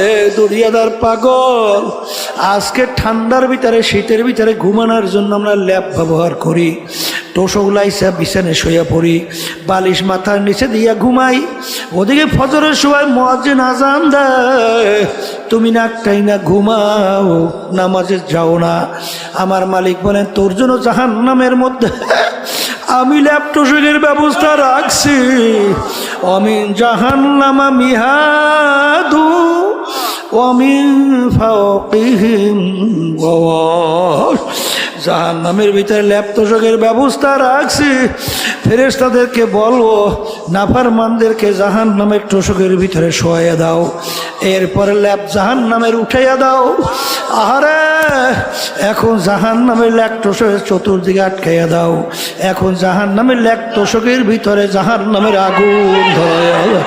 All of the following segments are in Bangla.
এ দুনিয়াদার পাগল, আজকে ঠান্ডার ভিতরে শীতের ভিতরে ঘুমানোর জন্য আমরা ল্যাপ ব্যবহার করি, তোষক লাইসা বিছানে শুয়ে পড়ি, বালিশ মাথার নিচে দিয়া ঘুমাই। ওদিকে ফজরের সময় মুয়াজ্জিন আযান দেয়, তুমি নাকটাই না ঘুমাও, নামাজে যাও না। আমার মালিক বলেন তোর জন্য জাহান্নামের মধ্যে আমি ল্যাপ তোষকের ব্যবস্থা রাখছি। অমিন জাহান্নামা মিহাদু ওয়ামিন ফাওকিহিম গওয়াশ, জাহান্নামের ভিতরে ল্যাপ তোষকের ব্যবস্থা রাখছি। ফেরেশতাদেরকে বলবো নাফরমানদেরকে জাহান্নামের তোষকের ভিতরে শোয়াইয়া দাও, এরপরে ল্যাপ জাহান্নামের উঠাইয়া দাও। আরে এখন জাহান্নামের ল্যাপ তোষকের চতুর্দিকে আটকাইয়া দাও, এখন জাহান্নামের ল্যাপ তোষকের ভিতরে জাহান্নামের আগুন ধরাইয়া দাও।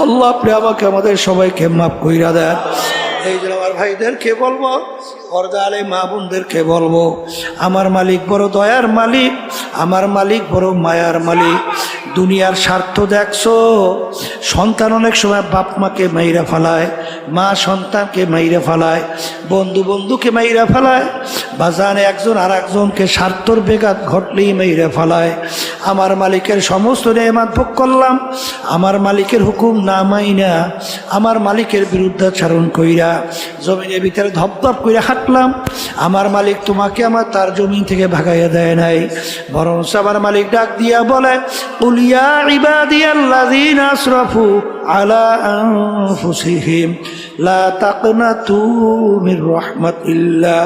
আল্লাহ আপনি আমাকে আমাদের সবাইকে মাফ কইরা দেন। এই জন্য আমার ভাইদেরকে বলবো, পর্দা আলে মা বোনদেরকে বলবো, আমার মালিক বড় দয়ার মালিক, আমার মালিক বড় মায়ার মালিক। দুনিয়ার স্বার্থ দেখছো, সন্তান অনেক সময় বাপ মাকে মাইরা ফেলায়, মা সন্তানকে মাইরা ফেলায়, বন্ধু বন্ধুকে মাইরা ফেলায়, বাজানে একজন আর একজনকে স্বার্থর বেঘাত ঘটলেই মাইরা ফেলায়। আমার মালিকের সমস্ত নেয়ামত ভোগ করলাম, আমার মালিকের হুকুম না মাইনা, আমার মালিকের বিরুদ্ধাচরণ কইরা জমিনের ভিতরে ধপধপ করে হাঁটলাম। আমার মালিক তোমাকে আমার তার জমিন থেকে ভাগাইয়া দেয় নাই, বরং আমার মালিক ডাক দিয়া বলে কুল ইয়া ইবাদিয়াল্লাযীনা আসরাফু আলা আনফুসিহিম লা তাকনাতু মির রাহমাতিল্লাহ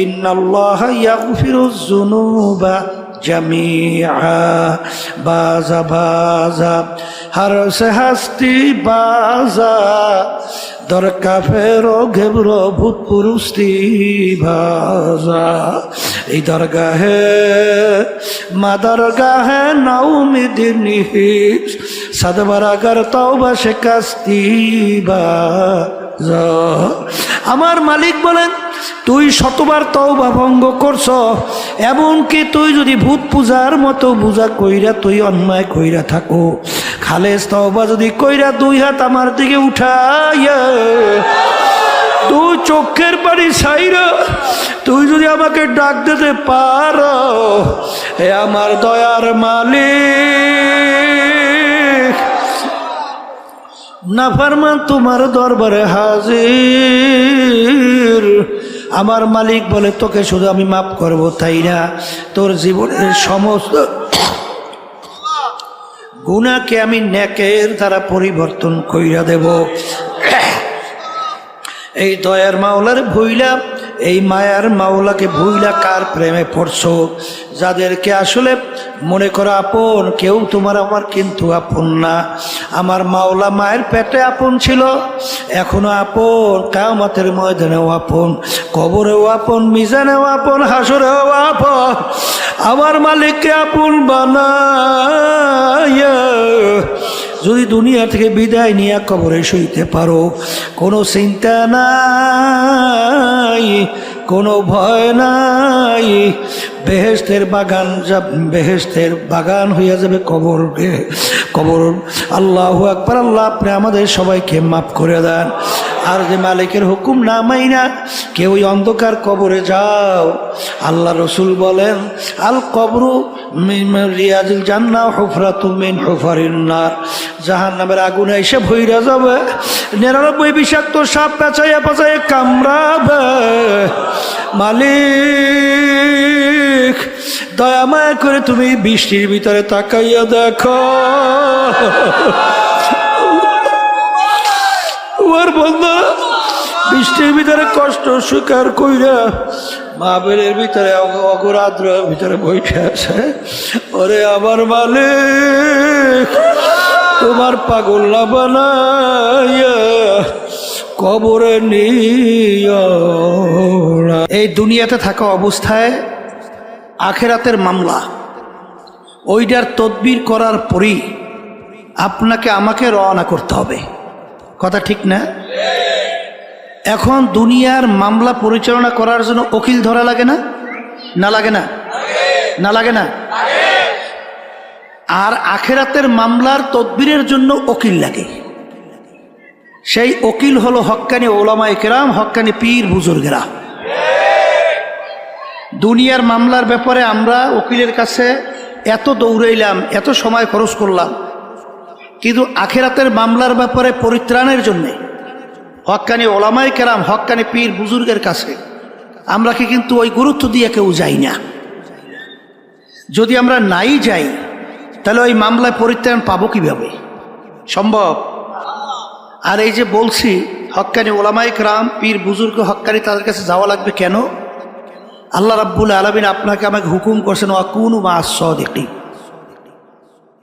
ইন্নাল্লাহা ইয়াগফিরুয যুনুবা জামিআ। বাজা বাজা হর সে হস্তি বাজা, দরকা ফেরো ঘেবরো ভূত পুরুষটি ভাজা। এই দরগাহে মা দরগাহে নাউমিদিনী সদবরাগর তওবা শিকাস্তি বাজা। আমার মালিক বলেন তুই শতবার তওবা ভঙ্গ করছ, এমনকি তুই যদি ভূত পূজার মতো পূজা কইরা তুই অন্যায় কইরা থাকো, খালেস তওবা যদি কইরা দুই হাত আমার দিকে উঠাইয়া তুই চোখের পানি ছাইরা তুই যদি আমাকে ডাক দিতে পারো, হে আমার দয়ার মালিক, নাফরমান তোমার দরবারে হাজির। আমার মালিক বলে তোকে শুধু আমি মাফ করব তাই না, তোর জীবনের সমস্ত গুনাহকে আমি নেকের দ্বারা পরিবর্তন কইরা দেব। এই দয়ার মাওলার ভুইলা, এই মায়ার মাওলাকে ভুইলা কার প্রেমে পড়ছো? যাদেরকে আসলে মনে করো আপন, কেউ তোমার আমার কিন্তু আপন না। আমার মাওলা মায়ের পেটে আপন ছিল, এখনো আপন, কিয়ামতের ময়দানেও আপন, কবরেও আপন, মিজানেও আপন, হাসরেও আপন। আমার মালিককে আপন বানায়া যদি দুনিয়া থেকে বিদায় নিয়ে কবরে শুইতে পারো, কোনো চিন্তা নাই, কোনো ভয় নাই, বেহেশতের বাগান, বেহেশতের বাগান হইয়া যাবে কবর। কবর আল্লাহু আকবার। আল্লাহ আপনি আমাদের সবাইকে মাফ করে দেন। আর যে মালিকের হুকুম না মাইনা কেউ অন্ধকার কবরে যাও, আল্লাহ রসুল বলেন আল কবরু মিন রিয়াজিল জান্নাহ হুফরাতুম মিন হুফারিন নার, জাহান্নামের আগুনে এসে ভইরা যাবে, 99 বিষাক্ত সাপ পেঁচাইয়া পেঁচাইয়া কামড়াবে। মালিক দয়া মায়া করে তুমি বৃষ্টির ভিতরে তাকাইয়া দেখো, ওর বন্ধু বৃষ্টির ভিতরে কষ্ট স্বীকার কইরা মাহফিলের ভিতরে অগরাদ্র ভিতরে বইতে আছে। ওরে আমার মালিক তোমার পাগল না বানাইয়া কবরে নিয়া। এই দুনিয়াতে থাকা অবস্থায় আখেরাতের মামলা, ওইটার তদবির করার পরই আপনাকে আমাকে রওনা করতে হবে। কথা ঠিক না? এখন দুনিয়ার মামলা পরিচালনা করার জন্য উকিল ধরা লাগে না? না লাগে না? না লাগে না? আর আখেরাতের মামলার তদবিরের জন্য উকিল লাগে। সেই উকিল হলো হক্কানি ওলামায়ে কেরাম, হক্কানি পীর বুজুর্গেরা। দুনিয়ার মামলার ব্যাপারে আমরা উকিলের কাছে এত দৌড়াইলাম, এত সময় খরচ করলাম, কিন্তু আখিরাতের মামলার ব্যাপারে পরিত্রাণের জন্যে হক্কানি ওলামায়ে কেরাম, হক্কানি পীর বুজুর্গের কাছে আমরা কি কিন্তু ওই গুরুত্ব দিয়ে কেউ যাই না। যদি আমরা নাই যাই তাহলে ওই মামলায় পরিত্রাণ পাবো কিভাবে? সম্ভব? আর এই যে বলছি হক্কানি ওলামায়ে কেরাম, পীর বুজুর্গ, হক্কানি, তাদের কাছে যাওয়া লাগবে কেন? আল্লাহ রাব্বুল আলামিন আপনাকে আমাকে হুকুম করছেন ওয়াকুনু মা'আস সাদিকিন,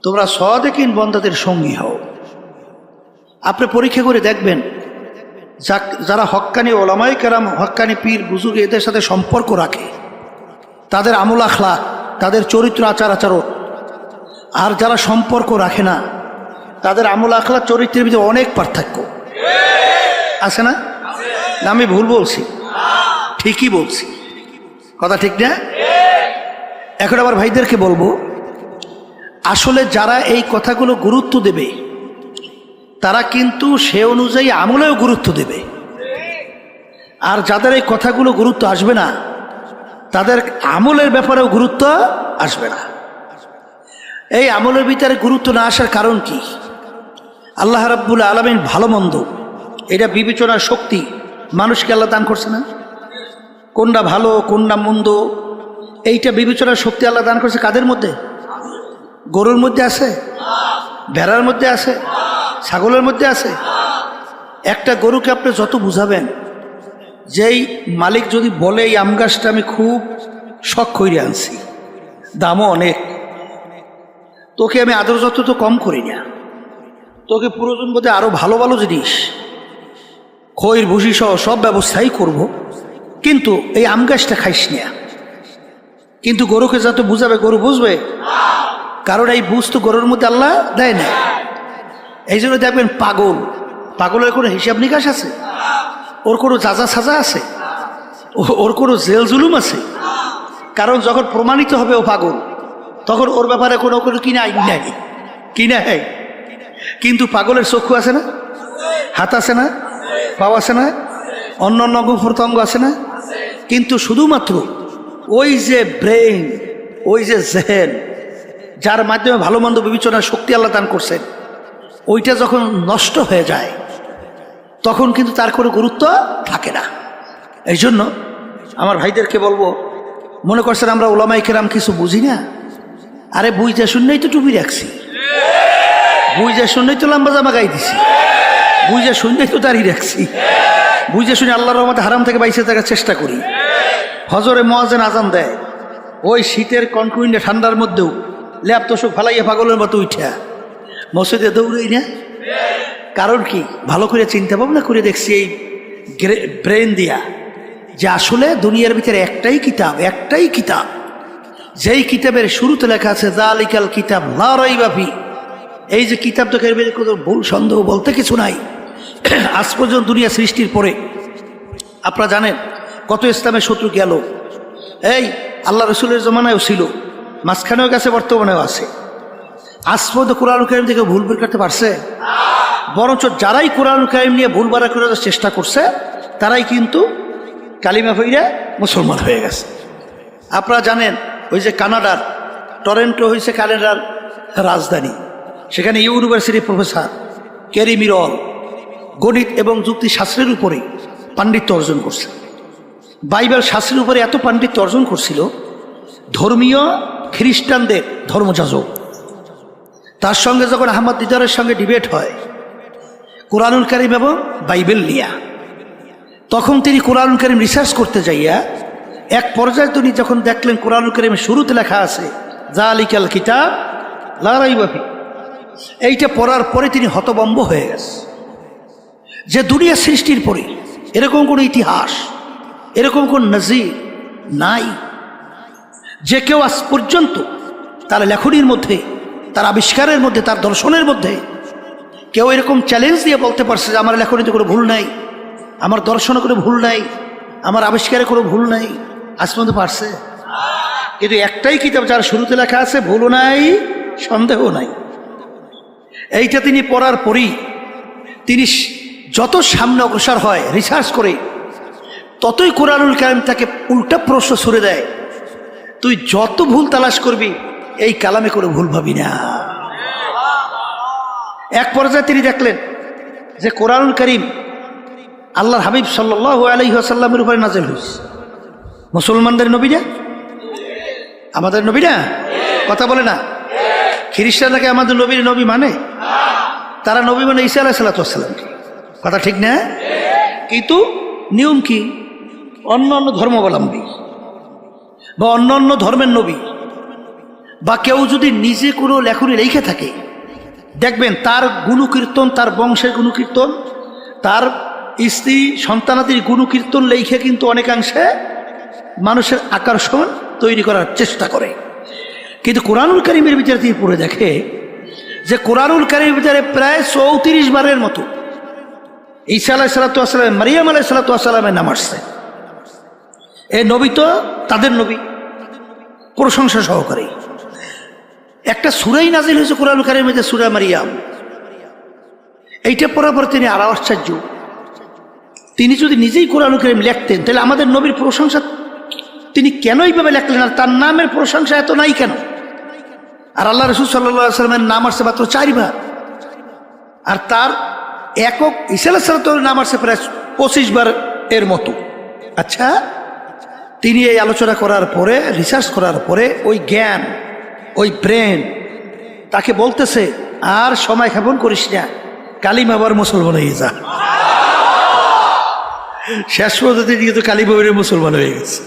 তোমরা সাদিকিন বান্দাদের সঙ্গী হও। আপনি পরীক্ষা করে দেখবেন যারা হক্কানি ওলামায়ে কেরাম, হক্কানি পীর বুজুর্গ এদের সাথে সম্পর্ক রাখে, তাদের আমল আখলাক, তাদের চরিত্র আচার আচরণ, আর যারা সম্পর্ক রাখে না তাদের আমল আখলাক চরিত্রের ভিতরে অনেক পার্থক্য আছে না? আমি ভুল বলছি? ঠিকই বলছি, কথা ঠিক না? এখন আবার ভাইদেরকে বলবো, আসলে যারা এই কথাগুলো গুরুত্ব দেবে তারা কিন্তু সে অনুযায়ী আমলেও গুরুত্ব দেবে, আর যাদের এই কথাগুলো গুরুত্ব আসবে না তাদের আমলের ব্যাপারেও গুরুত্ব আসবে না। এই আমলের ভিতরে গুরুত্ব না আসার কারণ কি? আল্লাহ রাব্বুল আলামিন ভালো মন্দ এটা বিবেচনার শক্তি মানুষকে আল্লাহ দান করছে না? কোনটা ভালো কোনটা মন্দ এইটা বিবেচনার শক্তি আল্লাহ দান করছে কাদের মধ্যে? গরুর মধ্যে আছে, ভেড়ার মধ্যে আছে, ছাগলের মধ্যে আছে। একটা গরুকে আপনি যত বুঝাবেন, যেই মালিক যদি বলে এই আম গাছটা আমি খুব শখ করে আনছি, দামও অনেক, তোকে আমি আদর যত তো কম করি না, তোকে প্রয়োজন বোধে আরো ভালো ভালো জিনিস খৈর ভুসি সহ সব ব্যবস্থাই করব, কিন্তু এই আম গাছটা খাইস না। কিন্তু গরুকে যত বুঝাবে গরু বুঝবে, কারণ এই বুঝ তো গরুর মধ্যে আল্লাহ দেয় না। এই জন্য দেখবেন পাগলের কোনো হিসাব নিকাশ আছে? ওর কোনো যাজা সাজা আছে? ওর কোনো জেল জুলুম আছে? কারণ যখন প্রমাণিত হবে ও পাগল, তখন ওর ব্যাপারে কোনো কিনা আইন নাই, কিনা হয়। কিন্তু পাগলের চক্ষু আছে না, হাত আছে না, পাও আছে না, অন্য অন্য অঙ্গ প্রত্যঙ্গ আছে না? কিন্তু শুধুমাত্র ওই যে ব্রেইন, ওই যে জেহেন, যার মাধ্যমে ভালো মন্দ বিবেচনার শক্তি আল্লাহ দান করছেন, ওইটা যখন নষ্ট হয়ে যায় তখন কিন্তু তার কোনো গুরুত্ব থাকে না। এই জন্য আমার ভাইদেরকে বলবো, মনে করছেন আমরা ওলামায়ে কেরাম কিছু বুঝি না? আরে বুঝতে শুনলেই তো টুপি রাখছি, বুঝতে শুনলেই তো লম্বা জামা গাই দিছি, বুঝতে শুনলেই তো দাঁড়িয়ে রাখছি, বুঝতে শুনে আল্লাহর রহমতে হারাম থেকে বাইসে থাকার চেষ্টা করি। হজরে মুয়াজ্জিন আজান দেয়, ওই শীতের কনকুইন্ডে ঠান্ডার মধ্যেও ল্যাপ তোষক ফালাইয়া পাগলের মতো উঠা মসজিদে দৌড়ই না। কারণ কি? ভালো করে চিন্তা ভাবনা করে দেখছি এই ব্রেন দিয়া, যে আসলে দুনিয়ার ভিতরে একটাই কিতাব, যেই কিতাবের শুরুতে লেখা আছে যালিকাল কিতাব লা রাইবা ফি। এই যে কিতাব তো এর ভিতরে কোনো ভুল সন্দেহ বলতে কিছু নাই। আজ পর্যন্ত দুনিয়া সৃষ্টির পরে আপনারা জানেন কত ইসলামের শত্রু গেল, এই আল্লাহ রসুলের জমানায়ও ছিল, মাঝখানেও গেছে, বর্তমানেও আছে। আজ পর্যন্ত কোরআনুল কারীম থেকে ভুল বের করতে পারছে? বরঞ্চ যারাই কোরআনুল কারীম নিয়ে ভুল বাড়া করার চেষ্টা করছে তারাই কিন্তু কালিমা পড়ে মুসলমান হয়ে গেছে। আপনারা জানেন ওই যে কানাডার টরেন্টো হয়েছে কানাডার রাজধানী, সেখানে ইউনিভার্সিটির প্রফেসর ক্যারি মিরল গণিত এবং যুক্তিশাস্ত্রের উপরে পাণ্ডিত্য অর্জন করছে। বাইবেল শাস্ত্রের উপরে এত পাণ্ডিত্য অর্জন করছিল, ধর্মীয় খ্রিস্টানদের ধর্মযাজক তার সঙ্গে যখন আহমদ দিদারের সঙ্গে ডিবেট হয় কোরআনুল কারীম এবং বাইবেল নিয়ে, তখন তিনি কোরআনুল কারীম রিসার্চ করতে যাইয়া এক পর্যায়ে তিনি যখন দেখলেন কোরআনুল কারীমের শুরুতে লেখা আছে যালিকাল কিতাব লা রাইবা ফি, এইটা পড়ার পরে তিনি হতভম্ব হয়ে গেছে যে দুনিয়া সৃষ্টির পরে এরকম কোনো ইতিহাস, এরকম কোন নজির নাই যে কেউ আজ পর্যন্ত তার লেখনীর মধ্যে, তার আবিষ্কারের মধ্যে, তার দর্শনের মধ্যে কেউ এরকম চ্যালেঞ্জ দিয়ে বলতে পারছে যে আমার লেখনীতে কোনো ভুল নাই, আমার দর্শনে কোনো ভুল নাই, আমার আবিষ্কারে কোনো ভুল নাই। আজ পর্যন্ত পারছে? কিন্তু একটাই কিতাব যার শুরুতে লেখা আছে ভুলও নাই সন্দেহ নাই। এইটা তিনি পড়ার পরই তিনি যত সামনে অগ্রসর হয় রিসার্চ করে, ততই কোরআনুল কারীম তাকে উল্টা প্রশ্ন ছুড়ে দেয়। তুই যত ভুল তালাশ করবি এই কালামে করে ভুল ভাবি না। এক পর্যায়ে তিনি দেখলেন যে কোরআনুল কারীম আল্লাহর হাবিব সাল্লাল্লাহু আলাইহি ওয়াসাল্লামের উপরে নাযিল হয়েছে। মুসলমানদের নবী না, আমাদের নবী না, কথা বলে না। খ্রিস্টানরা আমাদের নবীর নবী মানে? তারা নবী মানে ঈসা আলাইহিস সালামকে, কথা ঠিক না? কিন্তু নিয়ম কি? অন্য অন্য ধর্মাবলম্বী বা অন্য অন্য ধর্মের নবী বা কেউ যদি নিজে কোনো লেখনী লিখে থাকে, দেখবেন তার গুণকীর্তন, তার বংশের গুণকীর্তন, তার স্ত্রী সন্তানাদির গুণকীর্তন লেখে কিন্তু অনেকাংশে মানুষের আকর্ষণ তৈরি করার চেষ্টা করে। কিন্তু কোরআনুল কারীমের ভিতরে তিনি পড়ে দেখে যে কোরআনুল কারীমের ভিতরে প্রায় 34 বারের মতো ঈসা আলাইহিস সালাম, মারিয়াম আলাইহিস সালামের নাম আসছে। এই নবী তো তাদের নবী, প্রশংসা সহকারে। একটা সূরাই নাজিল হয়েছে কোরআনুল কারীমের মধ্যে, সূরা মারিয়াম। এইটা পড়ার পর তিনি আরো আশ্চর্য, তিনি যদি নিজেই কোরআনুল কারীম লিখতেন তাহলে আমাদের নবীর প্রশংসা তিনি কেন এইভাবে লেখলেন? আর তার নামের প্রশংসা এত নাই কেন? আর আল্লাহ রাসূল সাল্লাল্লাহু আলাইহি ওয়াসাল্লামের নাম আসছে মাত্র 4 বার, আর তার একক ঈসা আলাইহিস সালামের নাম আসছে প্রায় 25 বার এর মতো। আচ্ছা, তিনি এই আলোচনা করার পরে, রিসার্চ করার পরে ওই জ্ঞান, ওই ব্রেন তাকে বলতেছে আর সময় ক্ষেপণ করিস না, কালিমা আবার মুসলমান হয়ে যা। শেষ পর্যন্ত তিনি তো কালিমার মুসলমান হয়ে গেছে।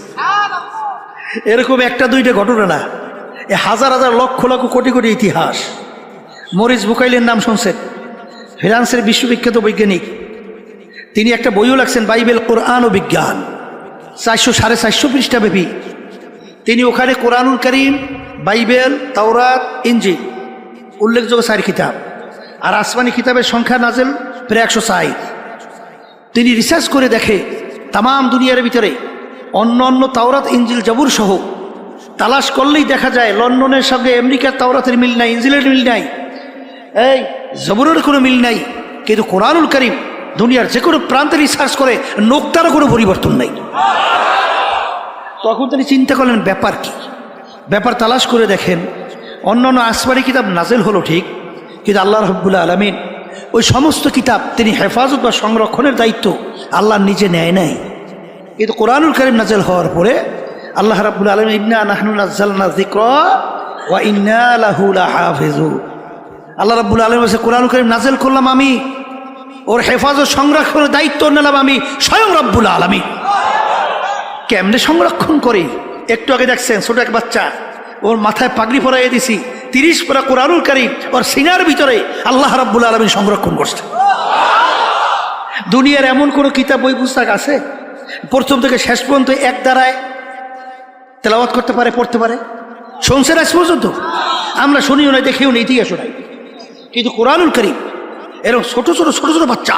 এরকম একটা দুইটা ঘটনা না, এ হাজার হাজার লক্ষ লক্ষ কোটি কোটি ইতিহাস। মরিস বুকাইলের নাম শুনছেন? ফ্রান্সের বিশ্ববিখ্যাত বৈজ্ঞানিক। তিনি একটা বইও লাগছেন, বাইবেল, কোরআন ও বিজ্ঞান, 400-450 পৃষ্ঠা ব্যাপী। তিনি ওখানে কোরআনুল কারীম, বাইবেল, তাওরাত, ইনজিল উল্লেখযোগ্য 4 কিতাব, আর আসমানি কিতাবের সংখ্যা নাজেল প্রায় 160। তিনি রিসার্চ করে দেখে তামাম দুনিয়ার ভিতরে অন্য অন্য তাওরাত, ইনজিল, জাবুর সহ তালাশ করলেই দেখা যায় লন্ডনের সঙ্গে আমেরিকার তাওরাতের মিল নাই, ইনজিলের মিল নাই, এই জাবুরের কোনো মিল নাই। কিন্তু কোরআনুল কারীম দুনিয়ার যে কোনো প্রান্তে রিসার্চ করে নোক্তারও কোনো পরিবর্তন নাই। তখন তিনি চিন্তা করলেন ব্যাপার কি? ব্যাপার তালাশ করে দেখেন অন্য অন্য আসমানি কিতাব নাজেল হলো ঠিক, কিন্তু আল্লাহ রাব্বুল আলামিন ওই সমস্ত কিতাব তিনি হেফাজত বা সংরক্ষণের দায়িত্ব আল্লাহ নিজে নেয় নাই। কিন্তু কোরআনুল কারীম নাজেল হওয়ার পরে আল্লাহ রাব্বুল আলামিন ইন্না নাহনু নাযালনা যিকরা ওয়া ইন্না লাহু লাহাফিজুন, আল্লাহ রাব্বুল আলামিন বলেছে কোরআনুল কারীম নাজেল করলাম আমি, ওর হেফাজত সংরক্ষণের দায়িত্ব নিলাম আমি স্বয়ং রব্বুল আলামিন। কেমনে সংরক্ষণ করি? একটু আগে দেখছেন ছোট এক বাচ্চা, ওর মাথায় পাগড়ি পরাইয়ে দিছি, 30 পারা কোরআনুল কারীম ওর সিনার ভিতরে আল্লাহ রাব্বুল আলামিন সংরক্ষণ করছে। দুনিয়ার এমন কোনো কিতাব বই পুস্তক আছে প্রথম থেকে শেষ পর্যন্ত এক দ্বারায় তেলাওয়াত করতে পারে, পড়তে পারে? শুনছেন আজ পর্যন্ত? আমরা শুনিও নাই, দেখিও নাই, ইতিহাসও নাই। কিন্তু কোরআনুল কারীম এরকম ছোট ছোট ছোট ছোট বাচ্চা,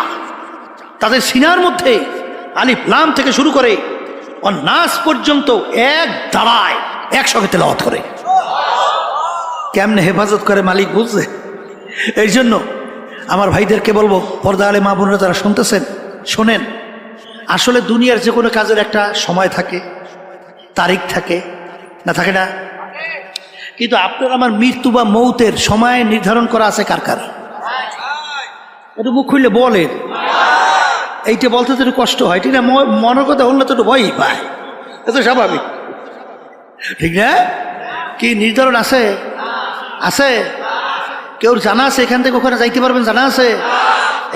তাদের সিনার মধ্যে আলিফ লাম থেকে শুরু করে নাস পর্যন্ত এক দাঁড়ায় একসঙ্গে তেলাওয়াত করে। কেমনে হেফাজত করে মালিক বুঝছে। এই জন্য আমার ভাইদেরকে বলবো, পর্দা আলে মা বোনেরা যারা শুনতেছেন, শোনেন, আসলে দুনিয়ার যে কোনো কাজের একটা সময় থাকে, তারিখ থাকে না, থাকে না? কিন্তু আপনার আমার মৃত্যু বা মৌতের সময় নির্ধারণ করা আছে কার কার? একটু মুখ খুললে বলেন। এইটা বলতে তো একটু কষ্ট হয়, ঠিক না? মনের কথা হলে তো একটু ভয়ই পায়, এত স্বাভাবিক, ঠিক না? কি নির্ধারণ আছে? আছে? কেউ জানা আছে এখান থেকে ওখানে যাইতে পারবেন? জানা আছে?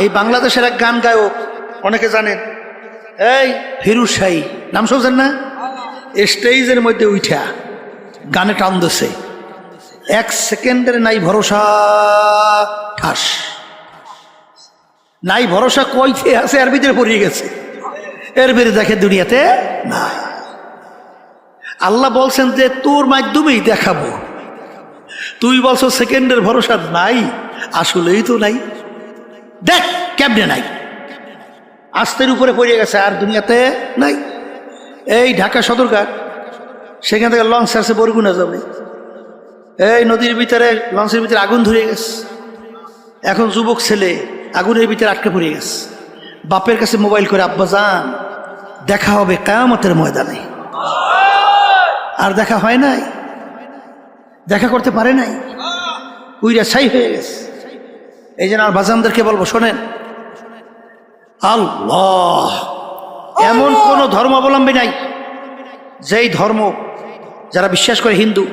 এই বাংলাদেশের এক গান গায়ক, অনেকে জানেন, এই ফিরোজ শাহী, নাম শুনছেন না? স্টেজের মধ্যে উঠা গানে টান দিছে, 1 সেকেন্ডের নাই ভরসা, ঠাস নাই ভরসা, কইতে আছে এর ভিতরে পড়িয়ে গেছে, এর ভিতরে দেখে দুনিয়াতে না। আল্লাহ বলছেন যে তোর মাধ্যমেই দেখাবো, তুই বলছো সেকেন্ডের ভরসা নাই, আসলেই তো নাই। দেখ কেমনে নাই, আস্তের উপরে পড়িয়ে গেছে, আর দুনিয়াতে নাই। এই ঢাকা সদরঘাট, সেখান থেকে লঞ্চ আসছে বরগুনা যাবে, এই নদীর ভিতরে লঞ্চের ভিতরে আগুন ধরে গেছে, এখন যুবক ছেলে আগুনের ভিতরে আটকে পড়ে গেছে, বাপের কাছে মোবাইল করে, আব্বা যান দেখা হবে কিয়ামতের ময়দানে। আর দেখা হয় নাই, দেখা করতে পারে নাই, উইরা ছাই হয়ে গেছে। এই জন্য আর বাজানদেরকে বলবো, শোনেন, আল্লাহ এমন কোন ধর্মাবলম্বী নাই যেই ধর্ম যারা বিশ্বাস করে, হিন্দু,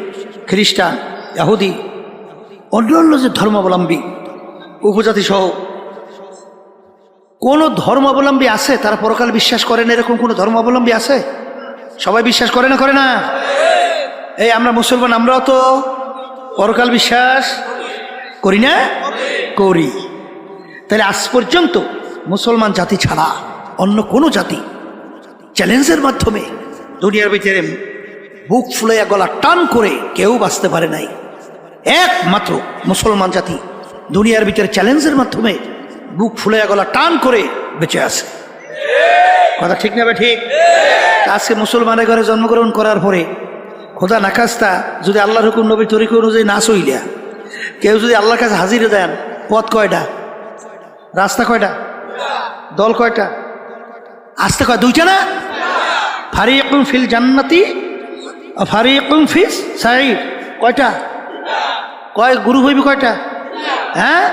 খ্রিস্টান, ইহুদি, অন্যান্য যে ধর্মাবলম্বী, উপজাতি সহ কোন ধর্মাবলম্বী আছে তারা পরকাল বিশ্বাস করেন? এরকম কোন ধর্মাবলম্বী আছে? সবাই বিশ্বাস করে না? করে না? এই আমরা মুসলমান, আমরাও তো পরকাল বিশ্বাস করি না? করি। তাহলে আজ পর্যন্ত মুসলমান জাতি ছাড়া অন্য কোনো জাতি চ্যালেঞ্জের মাধ্যমে দুনিয়ার ভিতরে বুক ফুলাইয়া গলা টান করে কেউ বাঁচতে পারে নাই। একমাত্র মুসলমান জাতি দুনিয়ার ভিতরে চ্যালেঞ্জের মাধ্যমে বুক ফুলাইয়া গলা টান করে বেঁচে আছে। কথা ঠিক না? ঠিক। আজকে মুসলমানের ঘরে জন্মগ্রহণ করার পরে খোদা নাখাস্তা যদি আল্লাহর হুকুম নবীর তরিকা অনুযায়ী না চইলা কেউ যদি আল্লাহর কাছে হাজিরে দেন, পথ কয়টা? রাস্তা কয়টা? দল কয়টা? আসতে কয়? দুইটা না? ফারিকুম ফিল জান্নাতি ফারিকুম ফিস সাইর। কয়টা? কয় গুরু হইবি কয়টা? হ্যাঁ,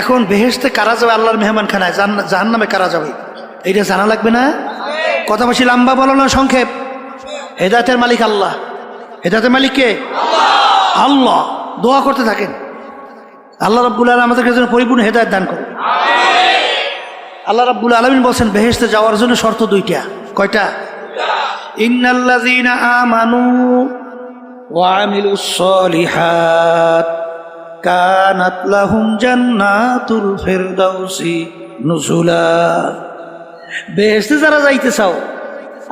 এখন বেহেশতে কারা যাবে? আল্লাহর মেহমান খানায়। জাহান্নামে কারা যাবে? এইটা জানা লাগবে না? কথা বেশি লম্বা বলো না, সংক্ষেপ। হেদায়েতের মালিক আল্লাহ। হেদায়েতের মালিক কে? আল্লাহ। দোয়া করতে থাকেন, আল্লাহ রাব্বুল আলামিন আমাদেরকে যেন পরিপূর্ণ হেদায়েত দান করে। আল্লাহ রাব্বুল আলামিন বলছেন বেহেশতে যাওয়ার জন্য শর্ত দুইটা। কয়টা? ইন্নাল্লাযীনা আমানু ওয়া আমিলুস সলিহাত কানাত লাহুম জান্নাতুল ফিরদাউসি নুজুলা। বেহেশতে যারা যাইতে চাও,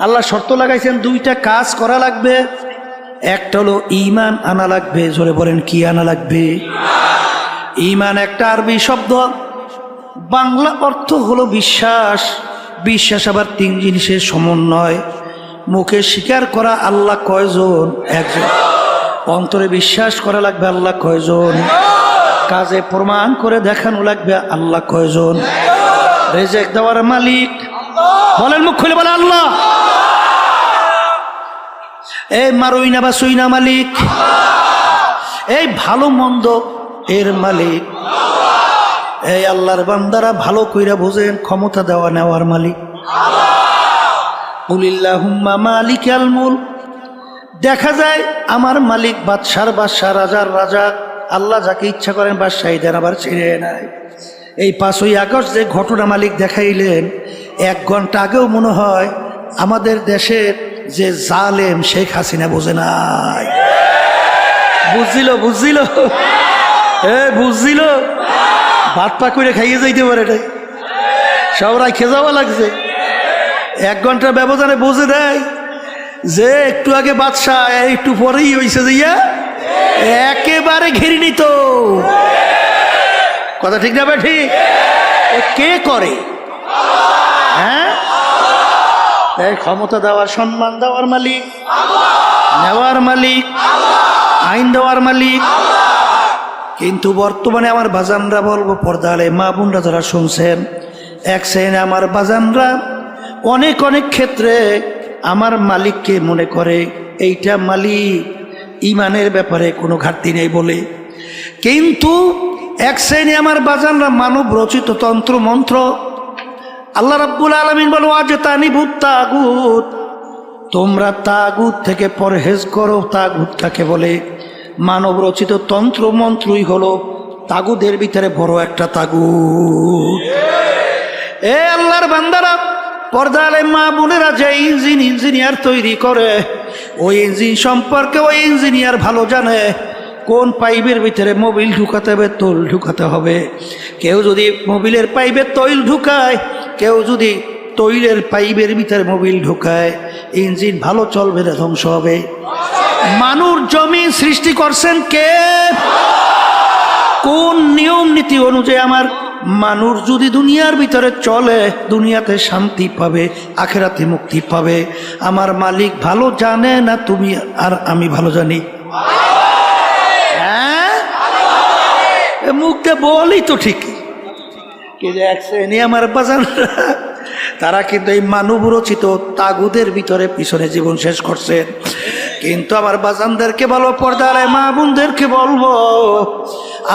আল্লাহ শর্ত লাগাইছেন, দুইটা কাজ করা লাগবে। একটা হলো ঈমান আনা লাগবে। জোরে বলেন, কি আনা লাগবে? ঈমান একটা আরবি শব্দ, বাংলা অর্থ হলো বিশ্বাস। বিশ্বাস আবার তিন জিনিসের সমন্বয়। মুখে স্বীকার করা আল্লাহ কয়জন? একজন। অন্তরে বিশ্বাস করা লাগবে আল্লাহ কয়জন? কাজে প্রমাণ করে দেখানো লাগবে আল্লাহ কয়জন? রিজিক দেওয়ার মালিক বলেন, মুখ খুলে বলে আল্লাহ। এই মারুই না বাসুই না মালিক। এই ভালো মন্দ এর মালিক। এই আল্লাহর বান্দারা ভালো কইরা বোঝেন, ক্ষমতা দেওয়া নেওয়ার মালিক। কুলিল্লাহুম্মা মালিকাল মুলক। দেখা যায় আমার মালিক বাদশার বাদশা, রাজার রাজা। আল্লাহ যাকে ইচ্ছা করেন বাদশাহী দেন, আবার ছেড়ে নেয়। এই 5ই আগস্ট যে ঘটনা মালিক দেখাইলেন, 1 ঘন্টা আগেও মনে হয় আমাদের দেশের যে জালেম শেখ হাসিনা বোঝে নাই। বুঝছিল? বুঝছিল? বুঝছিল? ভাত পা করে খাইয়ে যাইতে পারে, এটাই সব রাখে যাওয়া লাগছে। 1 ঘন্টার ব্যবধানে বুঝে দেয় যে একটু আগে বাদশাহ, একটু পরেই হয়েছে যাইয়া একেবারে ঘিরে নিত। কথা ঠিক না? ঠিক। কে করে? হ্যাঁ, এই ক্ষমতা দেওয়ার, সম্মান দেওয়ার মালিক, নেওয়ার মালিক, আইন দেওয়ার মালিক। কিন্তু বর্তমানে আমার বাজানরা বলবো, পর্দালে মা বোনরা যারা শুনছেন, এক শ্রেণী আমার বাজানরা অনেক অনেক ক্ষেত্রে আমার মালিককে মনে করে এইটা মালিক, ইমানের ব্যাপারে কোনো ঘাটতি নেই বলে। কিন্তু এক শ্রেণী আমার বাজানরা মানব রচিত তন্ত্র মন্ত্র, আল্লাহ রাব্বুল আলামিন বলো ওয়াজতানিবুত তাগুত, তোমরা তাগুত থেকে পরহেজ করো। তাগুত কাকে বলে? মানব রচিত তন্ত্র মন্ত্রই হলো তাগুদের ভিতরে বড় একটা তাগুত। এ আল্লাহর বান্দারা, পর্দালে মা বোনেরা, যে ইঞ্জিনিয়ার তৈরি করে, ওই ইঞ্জিন সম্পর্কে ওই ইঞ্জিনিয়ার ভালো জানে কোন পাইপের ভিতরে মোবিল ঢুকাতে হবে, তৈল ঢুকাতে হবে। কেউ যদি মোবিলের পাইপে তৈল ঢুকায়, কেউ যদি তৈলের পাইপের ভিতরে মোবিল ঢুকায়, ইঞ্জিন ভালো চলবে না, ধ্বংস হবে। মানুষ জমি সৃষ্টি করছেন কে? কোন নিয়ম নীতি অনুযায়ী আমার মানুষ যদি দুনিয়ার ভিতরে চলে, দুনিয়াতে শান্তি পাবে, আখেরাতে মুক্তি পাবে। আমার মালিক ভালো জানে না তুমি আর আমি ভালো জানি? হ্যাঁ, মুখে বলি তো ঠিকই, কে যে এক শ্রেণী আমার বাজানরা, তারা কিন্তু এই মানব রচিত তাগুদের ভিতরে পিছনে জীবন শেষ করছেন। কিন্তু আমার বাজানদেরকে বলবো, পর্দার মা বোনদেরকে বলবো,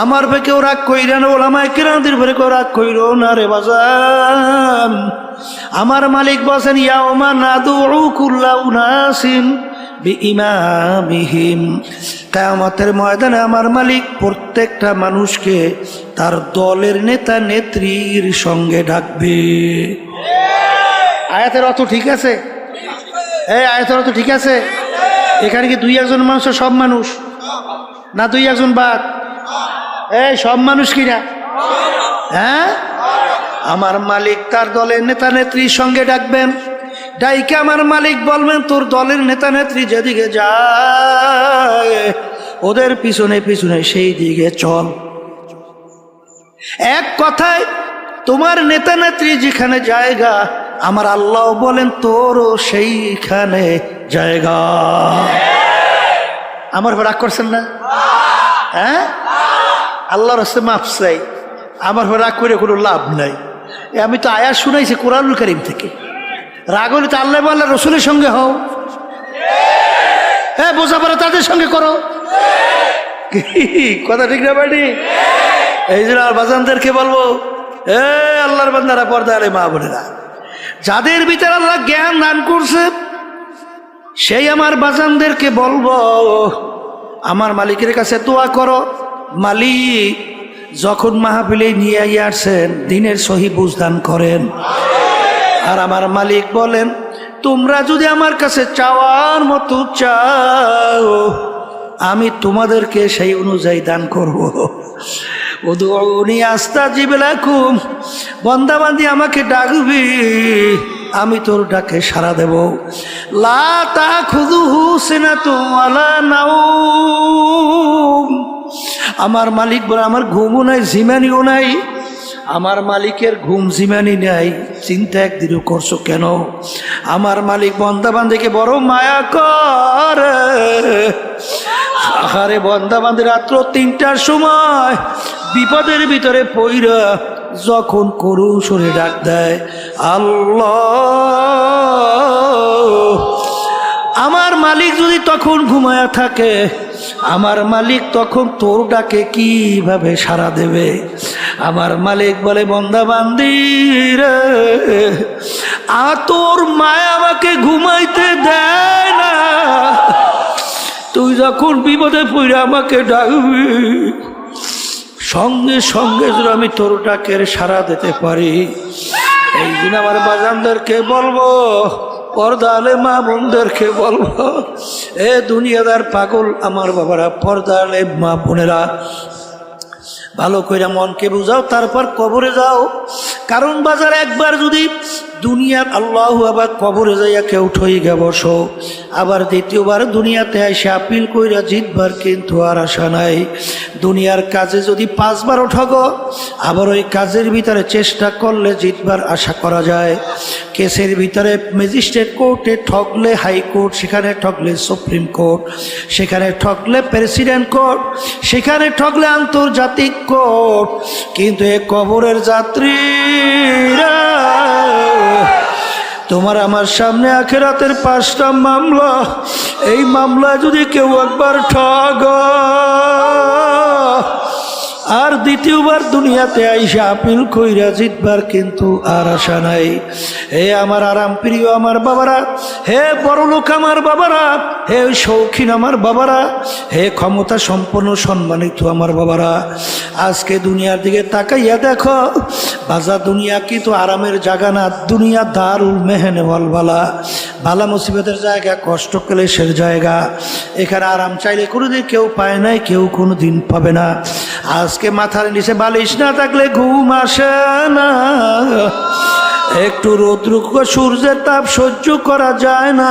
আমার ভাই কেউ রাগ কইরা না, ওলামায়ে কিরামদের উপরে কেউ রাগ কইরো না রে বাজান। আমার মালিক বলেন, ইয়াউমা নাদউ কুল্লা উনাসিন বিইমামিহিম, কিয়ামতের ময়দানে আমার মালিক প্রত্যেকটা মানুষকে তার দলের নেতা নেত্রীর সঙ্গে ডাকবে। আয়াতের অর্থ ঠিক আছে? এই আয়াতের অর্থ ঠিক আছে? এখানে কি দুই একজন মানুষ সব মানুষ না? দুই একজন বাদ? এই সব মানুষ কিনা? হ্যাঁ, আমার মালিক তার দলের নেতা নেত্রীর সঙ্গে ডাকবেন। ডাইকে আমার মালিক বলবেন, তোর দলের নেতা নেত্রী যেদিকে যায় ওদের পিছনে পিছনে সেই দিকে চল। এক কথায় তোমার নেতা নেত্রী যেখানে জায়গা, আমার আল্লাহ বলেন তোরও সেইখানে জায়গা। আমার রাগ করছেন না? হ্যাঁ, আল্লাহর রাস্তায় মাফ চাই, আমার রাগ করে কোনো লাভ নাই। আমি তো আয়াত শুনাইছি কোরআনুল কারীম থেকে। রাগ হলে তো আল্লাহ আল্লাহ রসুলের সঙ্গে হও, হ্যাঁ বোঝাপড়া তাদের সঙ্গে করো। কথা ঠিক না বাড়ি? এই জন্য আর বাজানদেরকে বলবো, এ আল্লাহর বান্দারা, পর্দা আলে মা বোনেরা, যাদের ভিতরে আল্লাহ জ্ঞান দান করছে সেই আমার বাজানদেরকে বলবো, আমার মালিকের কাছে দোয়া করো। মালিক যখন মাহফিলে নিয়ে আসছেন দিনের সহি বুঝদান করেন। আর আমার মালিক বলেন, তোমরা যদি আমার কাছে চাওয়ার মতো চাও আমি তোমাদেরকে সেই অনুযায়ী দান করব। উদউনি আস্তাজিব লাকুম, বান্দাবান্দি আমাকে ডাকবি, আমি তোর ডাকে সাড়া দেব। লা তাখুযুহু সিনাতুন ওয়ালা নাওম, আমার মালিক বলে আমার ঘুমও নাই জিমানিও নাই। আমার মালিকের ঘুম জিমানি নাই, চিন্তা একদিনও করছো কেন? আমার মালিক বান্দাবান্দিকে বড় মায়া করে। আহারে বান্দাবান্দি রাত্র ৩টার সময় বিপদের ভিতরে পইরা যখন করুণ সুরে ডাক দেয়, আল্লাহ, আমার মালিক যদি তখন ঘুমায়া থাকে, আমার মালিক তখন তোর ডাকে কিভাবে সাড়া দেবে? আমার মালিক বলে, বান্দা বান্দি রে, তোর মায়া আমাকে ঘুমাইতে দেয় না, তুই যখন বিপদে পড়ে আমাকে ডাকবি সঙ্গে সঙ্গে যদি আমি তোর ডাকের সাড়া দিতে পারি। এই দিন আমার বাজানদেরকে বলবো, পর্দা আলে মা বোনদেরকে বলবো, এ দুনিয়াদার পাগল আমার বাবারা, পর্দা আলে মা বোনেরা, ভালো করে মনকে বুঝাও, তারপর কবরে যাও। কারণ বাজার একবার যদি দুনিয়ার আল্লাহ, আবার কবরে যাইয়া কেউ ঠইগা বসো, আবার দ্বিতীয়বার দুনিয়াতে এসে আপিল কইরা জিতবার কিন্তু আর আশা নাই। দুনিয়ার কাজে যদি 5 বারও ঠগো, আবার ওই কাজের ভিতরে চেষ্টা করলে জিতবার আশা করা যায়। কেসের ভিতরে ম্যাজিস্ট্রেট কোর্টে ঠকলে হাইকোর্ট, সেখানে ঠকলে সুপ্রিম কোর্ট, সেখানে ঠকলে প্রেসিডেন্ট কোর্ট, সেখানে ঠকলে আন্তর্জাতিক কোর্ট। কিন্তু এ কবরের যাত্রীরা, তোমার আমার সামনে আখিরাতের 5টা মামলা, এই মামলা যদি কেউ একবার ঠগ আর দ্বিতীয়বার দুনিয়াতে আইসা আপিল কইরা জিতবার কিন্তু আর আশা নাই। হে আমার আরাম প্রিয় আমার বাবারা, হে বড় লোক আমার বাবারা, হে শৌখিন আমার বাবারা, হে ক্ষমতা সম্পন্ন সম্মানিত আমার বাবারা, আজকে দুনিয়ার দিকে তাকাইয়া দেখো বাজার, দুনিয়া কিন্তু আরামের জায়গা না। দুনিয়া দারুল মেহনে ওয়ালবালা, বালা মুসিবতের জায়গা, কষ্ট ক্লেশের জায়গা। এখানে আরাম চাইলে কোনোদিন কেউ পায় নাই, কেউ কোনোদিন পাবে না। আজকে মাথার নিচে বালিশ না থাকলে ঘুম আসে না, একটু রৌদ্র সূর্যের তাপ সহ্য করা যায় না,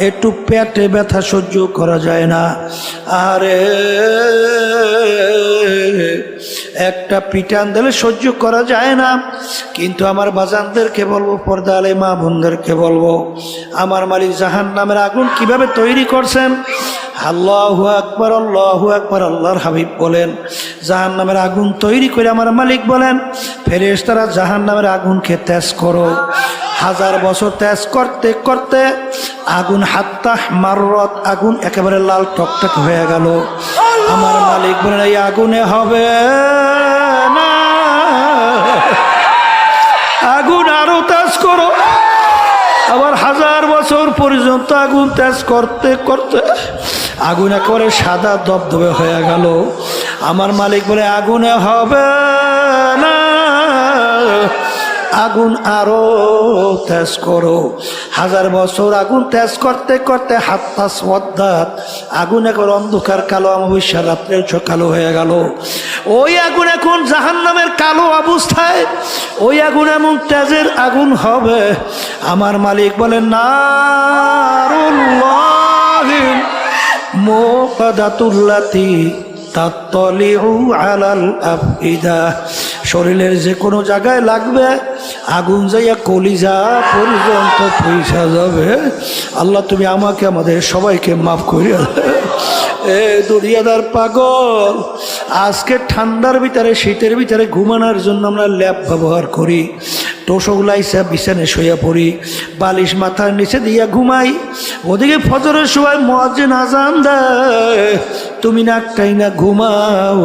একটু পেটে ব্যথা সহ্য করা যায় না। আরে একটা পিটান দিলে সহ্য করা যায় না। কিন্তু আমার বাজানদেরকে বলবো, পর্দা আলে মা বোনদেরকে বলবো, আমার মালিক জাহান্নামের আগুন কিভাবে তৈরি করছেন। আল্লাহু আকবার, আল্লাহু আকবার। আল্লাহর হাবিব বলেন, জাহান্নামের আগুন তৈরি করে আমার মালিক বলেন, ফেরেশতারা জাহান্নামের আগুনকে তেজ করো। 1000 বছর তেজ করতে করতে আগুন হাত্তা মাররত, আগুন একেবারে লাল টকটক হয়ে গেল। আমার মালিক বলেন, এই আগুনে হবে না, আগুন আরো তেজ করো। আবার 1000 বছর পর্যন্ত আগুন তেজ করতে করতে আগুন একেবারে সাদা দবদবে হয়ে গেল। আমার মালিক বলে, আগুনে হবে না, আগুন আরো তেজ করো। 1000 বছর আগুন তেজ করতে করতে হাত্তা সওয়াদাত, আগুন এখন অন্ধকার কালো, অমাবস্যার রাত্রেও কালো হয়ে গেল। ওই আগুন এখন জাহান্নামের কালো অবস্থায়, ওই আগুন এমন তেজের আগুন হবে। আমার মালিক বলেন, নারুল্লাহি মুকাদাতুল্লাতি তাত্তালিউ আলাল আফইদা, শরীরের যে কোনো জায়গায় লাগবে আগুন যাইয়া কলিজা পর্যন্ত পয়সা যাবে। আল্লাহ তুমি আমাকে আমাদের সবাইকে মাফ করিয়া এ দুনিয়াদার পাগল। আজকে ঠান্ডার ভিতরে শীতের ভিতরে ঘুমানোর জন্য আমরা ল্যাপ ব্যবহার করি, তোষকলাইসা বিছানায় শুয়ে পড়ি, বালিশ মাথার নিচে দিয়া ঘুমাই। ওদিকে ফজরের সময় মুয়াজ্জিন আযান দেয়, তুমি নাকটাই না ঘুমাও,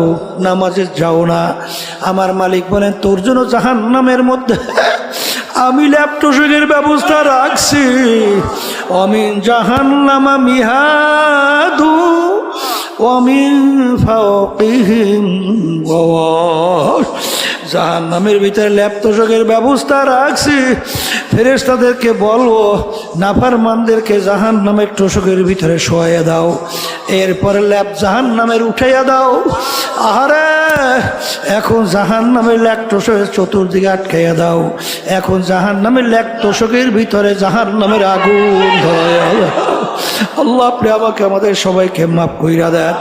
নামাজে যাও না। আমার মালিক বলেন, তোর জন্য জাহান্নামের মধ্যে আমি ল্যাপটপের ব্যবস্থা রাখছি। অমিন জাহান্নামা মিহাদু ওয়ামিন ফাওকিহিম ওয়াশ, জাহান্নামের ভিতরে ল্যাপটপের ব্যবস্থা রাখছি। ফেরেশতাদেরকে বলবো, নাফরমানদেরকে জাহান্নামের তোষকের ভিতরে শোয়াইয়া দাও, এরপরে ল্যাপ জাহান্নামের উঠাইয়া দাও। আরে এখন জাহান্নামের ল্যাপটপের চতুর্দিকে আটকাইয়া দাও, এখন জাহান্নামের ল্যাপটপের ভিতরে জাহান্নামের আগুন ধরাইয়া দাও। আল্লাহ আপনি আমাকে আমাদের সবাইকে মাফ কইরা দেন।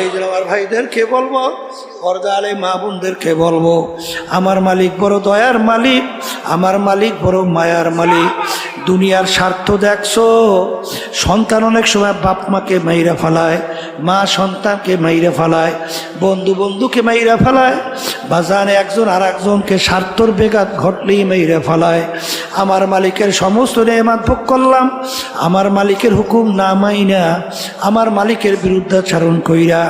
এই জন্য আমার ভাইদেরকে বলবো, পর্দা আলে মা বোনদেরকে বলবো, আমার মালিক বড় দয়ার মালিক, আমার মালিক বড় মায়ার মালিক। দুনিয়ার স্বার্থ দেখছো, সন্তান অনেক সময় বাপ মাকে মাইরা ফেলায়, মা সন্তানকে মাইরা ফেলায়, বন্ধু বন্ধুকে মাইরা ফেলায়, বাজানে একজন আর একজনকে স্বার্থর বেঘাত ঘটলেই মাইরা ফেলায়। আমার মালিকের সমস্ত নেয়ামত ভোগ করলাম, আমার মালিকের হুকুম না মাইনা, আমার মালিকের বিরুদ্ধাচরণ কইরা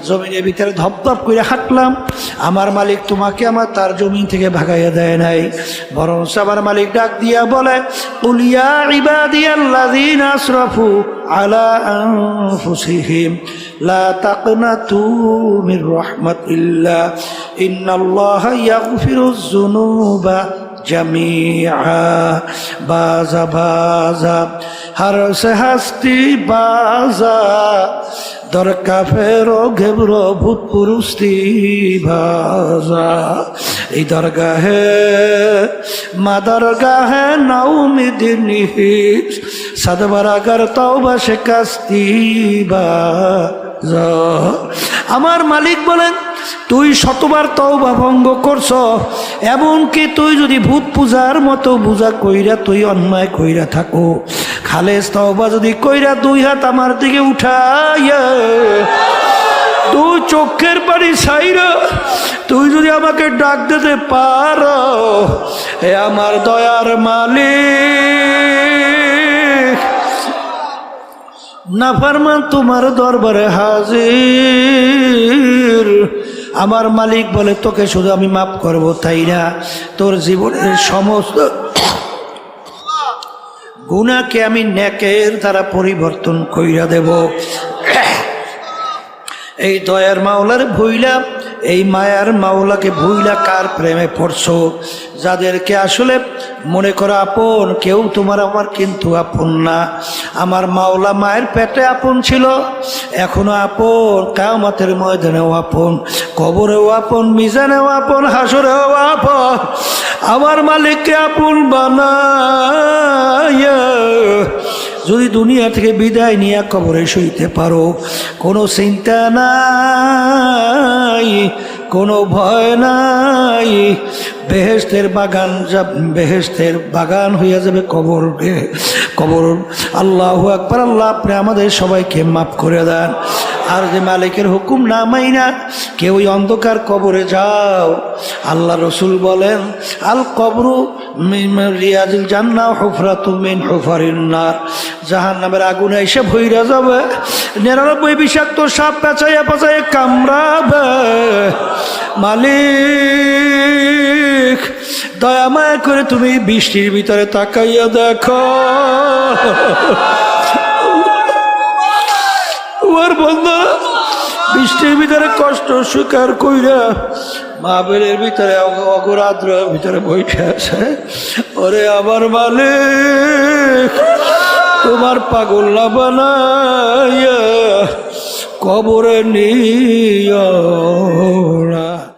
জমিনের ভিতরে ধপধপ করে হাঁটলাম। আমার মালিক তোমাকে আমার তার জমিন থেকে ভাগাইয়া দেয় নাই, বরং আমার মালিক ডাক দিয়া বলে, ইয়া ইবাদিয়াল্লাযীনা আসরাফু আলা আনফুসিহিম লা তাকনাতু মির রাহমাতিল্লাহ ইন্নাল্লাহা ইয়াগফিরুয যুনুবা জামিআ। বাজা বাজা হর সে হস্তি বাজা, দরকা ফেরো ঘেবরো ভূত পুরুষতি ভাজা। এই দরগাহে মা দরগাহে নাউমিদিনী সদবরাগর তওবা শিকাস্তি বাজা। আমার মালিক বলেন, তুই শতবার তওবা ভঙ্গ করছ, এমনকি তুই যদি ভূত পূজার মতো পূজা কইরা তুই অন্যায় কইরা থাকো, খালেস তওবা যদি কইরা 2 হাত আমার দিকে উঠাইয়া তুই চোখের পানি ছাইরা তুই যদি আমাকে ডাক দিতে পারো, হে আমার দয়ার মালিক, নাফরমান তোমার দরবারে হাজির। আমার মালিক বলে, তোকে শুধু আমি মাফ করব তাই না, তোর জীবনের সমস্ত গুনাহকে আমি নেকের দ্বারা পরিবর্তন কইরা দেব। এই দয়ার মাওলার ভুইলা, এই মায়ার মাওলাকে ভুইলা কার প্রেমে পড়ছো? যাদেরকে আসলে মনে করো আপন, কেউ তোমার আমার কিন্তু আপন না। আমার মাওলা মায়ের পেটে আপন ছিল, এখনো আপন, কিয়ামতের ময়দানেও আপন, কবরেও আপন, মিজানেও আপন, হাসরেও আপন। আমার মালিককে আপন বানায়া যদি দুনিয়া থেকে বিদায় নিয়ে কবরে শুইতে পারো, কোনো চিন্তা নাই, কোনো ভয় নাই। বেহেশতের বাগান বেহেশতের বাগান হইয়া যাবে কবর। আল্লাহু আকবার। আল্লাহ আপনি আমাদের সবাইকে মাফ করে দেন। আর যে মালিকের হুকুম না মাইনা কেউ ওই অন্ধকার কবরে যাও, আল্লাহ রসুল বলেন আল কবরু রিয়াজুল জান্নাহ হুফরাতুম মিন হুফারিন নার। জাহান্নামের আগুনে এসে ভইরা যাবে, 99 বিষাক্ত সাপ পেঁচাইয়া পেঁচাইয়া কামড়াবে। মালিক দয়া মায়া করে তুমি বৃষ্টির ভিতরে তাকাইয়া দেখো, তোমার বন্ধু বৃষ্টির ভিতরে কষ্ট স্বীকার কইরা মাহফিলের ভিতরে অগরাদ্রের ভিতরে বসে আছে। ওরে আমার মালিক তোমার পাগল না বানাইয়া কবরে নিয়া।